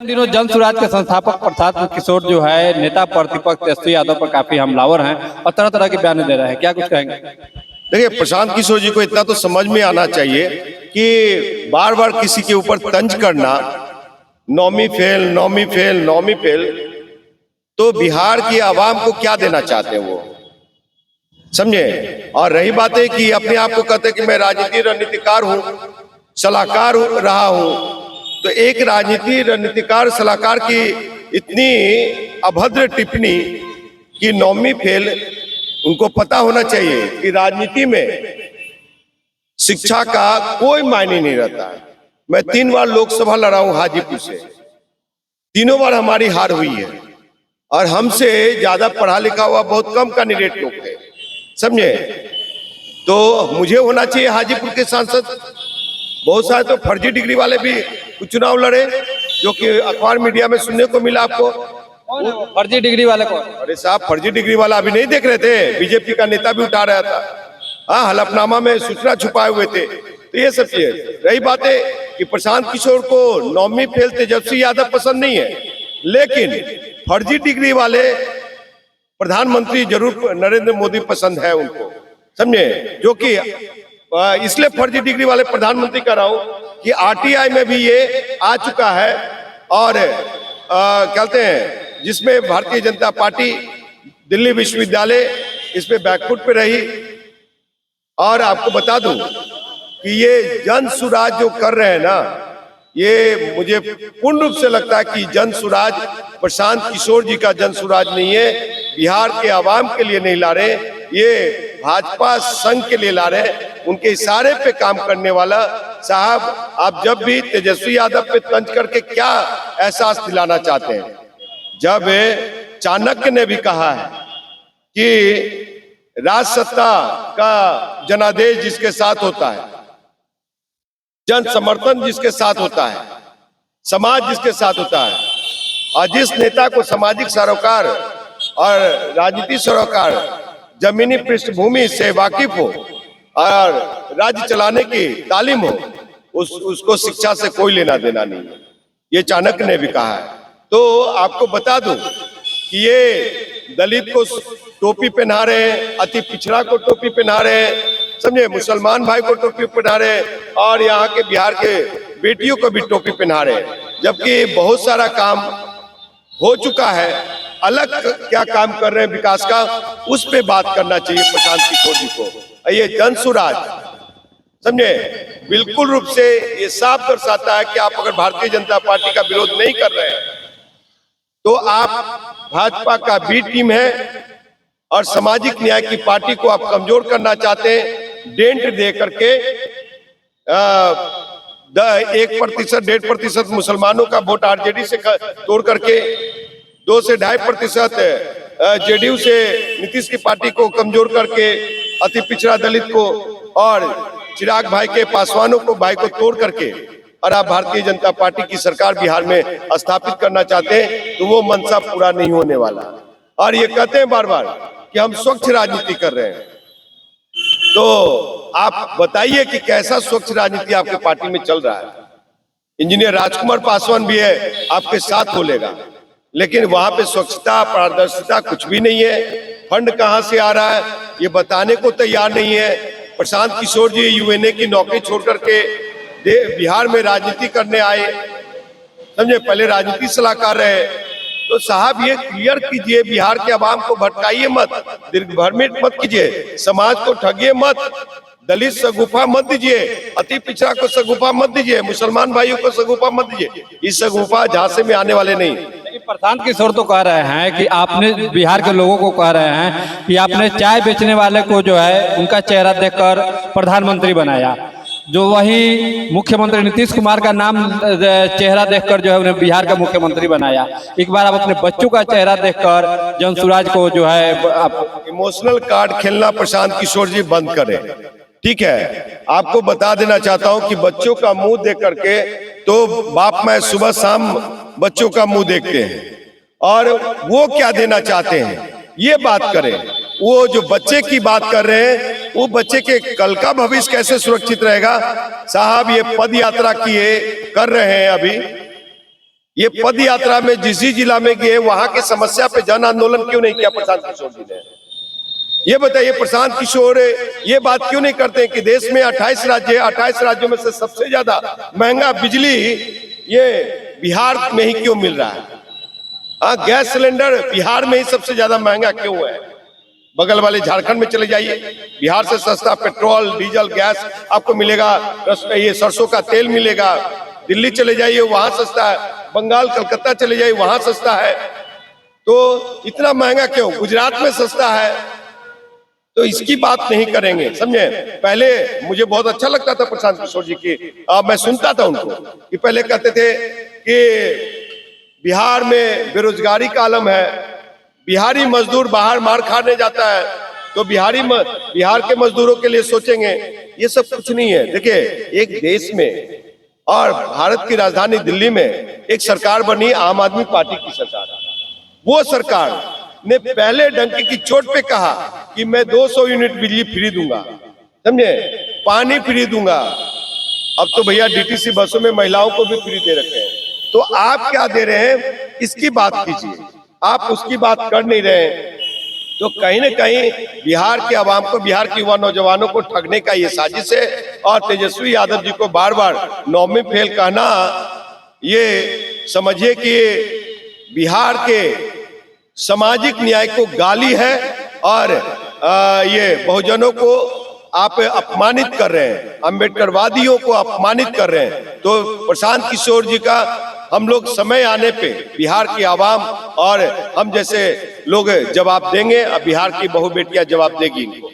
इन दिनों जन सुराज के संस्थापक प्रशांत किशोर जो है नेता प्रतिपक्ष तेजस्वी यादव पर काफी हमलावर हैं और तरह तरह के बयान दे रहे हैं, क्या कुछ कहेंगे? देखिए, प्रशांत किशोर जी को इतना तो समझ में आना चाहिए कि बार बार किसी के ऊपर तंज करना, नौमी फेल नौमी फेल नौमी फेल, तो बिहार की आवाम को क्या देना चाहते हैं वो, समझे। और रही बात है कि अपने आप को कहते हैं कि मैं राजनीति रणनीतिकार हूं, सलाहकार रहा हूं, तो एक राजनीति रणनीतिकार सलाहकार की इतनी अभद्र टिप्पणी कि नौमी फेल, उनको पता होना चाहिए कि राजनीति में शिक्षा का कोई मायने नहीं रहता है। मैं 3 बार लोकसभा लड़ा हूं हाजीपुर से, तीनों बार हमारी हार हुई है और हमसे ज्यादा पढ़ा लिखा हुआ बहुत कम कैंडिडेट लोग थे, समझे। तो मुझे होना चाहिए हाजीपुर के सांसद। बहुत सारे तो फर्जी डिग्री वाले भी कुछ चुनाव लड़े, जो कि अखबार मीडिया में सुनने को मिला आपको। फर्जी डिग्री वाले कौन? अरे साहब, फर्जी डिग्री वाला अभी नहीं देख रहे थे, बीजेपी का नेता भी उठा रहा था, हाँ, हलफनामा में सूचना छुपाए हुए थे। तो ये सब चीजें रही बात है कि प्रशांत किशोर को नौमी फेल तेजस्वी यादव पसंद नहीं है, लेकिन फर्जी डिग्री वाले प्रधानमंत्री जरूर नरेंद्र मोदी पसंद है उनको, समझे। जो कि इसलिए फर्जी डिग्री वाले प्रधानमंत्री कर रहा हूं कि आरटीआई में भी ये आ चुका है और कहते हैं जिसमें भारतीय जनता पार्टी दिल्ली विश्वविद्यालय इसमें बैकफुट पे रही। और आपको बता दूं कि ये जन सुराज जो कर रहे हैं ना, ये मुझे पूर्ण रूप से लगता है कि जन सुराज प्रशांत किशोर जी का जन सुराज नहीं है, बिहार के आवाम के लिए नहीं ला रहे, ये भाजपा संघ के लिए ला रहे हैं, उनके इशारे पे काम करने वाला। साहब, आप जब भी तेजस्वी यादव पे तंज करके क्या एहसास दिलाना चाहते हैं? जब चाणक्य ने भी कहा है कि राज सत्ता का जनादेश जिसके साथ होता है, जन समर्थन जिसके साथ होता है, समाज जिसके साथ होता है, और जिस नेता को सामाजिक सरोकार और राजनीति सरोकार जमीनी पृष्ठभूमि से वाकिफ हो और राज्य चलाने की तालीम हो, उसको शिक्षा से कोई लेना देना नहीं है, ये चाणक्य ने भी कहा है। तो आपको बता दूं कि ये दलित को टोपी पहना रहे हैं, अति पिछड़ा को टोपी पहना रहे हैं, समझे, मुसलमान भाई को टोपी पहना रहे हैं, और यहाँ के बिहार के बेटियों को भी टोपी पहना रहे हैं, जबकि बहुत सारा काम हो चुका है। अलग क्या काम कर रहे हैं विकास का, उस पे बात करना चाहिए प्रशांत किशोर जी को। ये जन सुराज, समझे, बिल्कुल रूप से ये साफ दर्शाता है कि आप अगर भारतीय जनता पार्टी का विरोध नहीं कर रहे हैं तो आप भाजपा का बी टीम है और सामाजिक न्याय की पार्टी को आप कमजोर करना चाहते हैं, डेंट दे करके 1% 1.5% मुसलमानों का वोट आरजेडी से तोड़ करके 2 से 2.5% जेडीयू से नीतीश की पार्टी को कमजोर करके, अति पिछड़ा दलित को और चिराग भाई के पासवानों को भाई को तोड़ करके, और आप भारतीय जनता पार्टी की सरकार बिहार में स्थापित करना चाहते हैं, तो वो मंशा पूरा नहीं होने वाला। और ये कहते हैं बार बार कि हम स्वच्छ राजनीति कर रहे हैं, तो आप बताइए कि कैसा स्वच्छ राजनीति आपके पार्टी में चल रहा है। इंजीनियर राजकुमार पासवान भी है, आपके साथ बोलेगा, लेकिन वहां पे स्वच्छता पारदर्शिता कुछ भी नहीं है। फंड कहां से आ रहा है ये बताने को तैयार नहीं है। प्रशांत किशोर जी यूएनए की नौकरी छोड़ करके बिहार में राजनीति करने आए, समझे, पहले राजनीति सलाहकार रहे। तो साहब, ये क्लियर कीजिए, बिहार के आवाम को भटकाइए मत, भ्रमित मत कीजिए, समाज को ठगिए मत, दलित सगुफा मत दीजिए, अति पिछड़ा को सगुफा मत दीजिए, मुसलमान भाइयों को सगुफा मत दीजिए। इस सगुफा झांसे में आने वाले नहीं। प्रशांत किशोर तो कह रहे हैं कि आपने बिहार के लोगों को कह रहे हैं कि आपने चाय बेचने वाले को जो है उनका चेहरा देखकर प्रधानमंत्री बनाया, जो वही मुख्यमंत्री नीतीश कुमार का नाम चेहरा देखकर जो है उन्हें बिहार का मुख्यमंत्री बनाया। एक बार आप अपने बच्चों का चेहरा देखकर जन सुराज को जो है इमोशनल कार्ड खेलना प्रशांत किशोर जी बंद करें, ठीक है। आपको बता देना चाहता हूं कि बच्चों का मुंह देख करके तो बाप मैं सुबह शाम बच्चों का मुंह देखते हैं, और वो क्या देना चाहते हैं ये बात करें। वो जो बच्चे की बात कर रहे हैं, वो बच्चे के कल का भविष्य कैसे सुरक्षित रहेगा? साहब, ये पद यात्रा किए कर रहे हैं अभी, ये पद यात्रा में जिस जिला में गए वहां की समस्या पे जन आंदोलन क्यों नहीं किया प्रशांत किशोर जी ने? ये बताइए, प्रशांत किशोर ये बात क्यों नहीं करते कि देश में 28 राज्य, 28 राज्यों में से सबसे ज्यादा महंगा बिजली ये बिहार में ही क्यों मिल रहा है? गैस सिलेंडर बिहार में ही सबसे ज्यादा महंगा क्यों है? बगल वाले झारखंड में चले जाइए, बिहार से सस्ता पेट्रोल, डीजल, गैस आपको मिलेगा, ये सरसों का तेल मिलेगा। दिल्ली चले जाइए, वहां सस्ता है। बंगाल, कलकत्ता चले जाइए, वहां सस्ता है। तो इतना महंगा क्यों? गुजरात में सस्ता है। तो इसकी बात नहीं करेंगे, समझे? पहले मुझे बहुत अच्छा लगता था प्रशांत किशोर जी की, मैं सुनता था उनको कि पहले कहते थे कि बिहार में बेरोजगारी का आलम है, बिहारी मजदूर बाहर मार खाने जाता है, तो बिहार के मजदूरों के लिए सोचेंगे। ये सब कुछ नहीं है। देखिए, एक देश में और भारत की राजधानी दिल्ली में एक सरकार बनी, आम आदमी पार्टी की सरकार। वो सरकार ने पहले डंके की चोट पे कहा कि मैं 200 यूनिट बिजली फ्री दूंगा, समझे, पानी फ्री दूंगा। अब तो भैया डीटीसी बसों में महिलाओं को भी फ्री दे रखे हैं। तो आप क्या दे रहे हैं, इसकी बात कीजिए। आप उसकी बात कर नहीं रहे हैं। तो कहीं ना कहीं बिहार के आवाम को, बिहार के युवा नौजवानों को ठगने का ये साजिश है। और तेजस्वी यादव जी को बार बार 9वीं फेल कहना, ये समझिए कि बिहार के सामाजिक न्याय को गाली है और ये बहुजनों को आप अपमानित कर रहे हैं, अम्बेडकरवादियों को अपमानित कर रहे हैं। तो प्रशांत किशोर जी का हम लोग समय आने पे बिहार की आवाम और हम जैसे लोग जवाब देंगे, और बिहार की बहु बेटियां जवाब देगी इनको।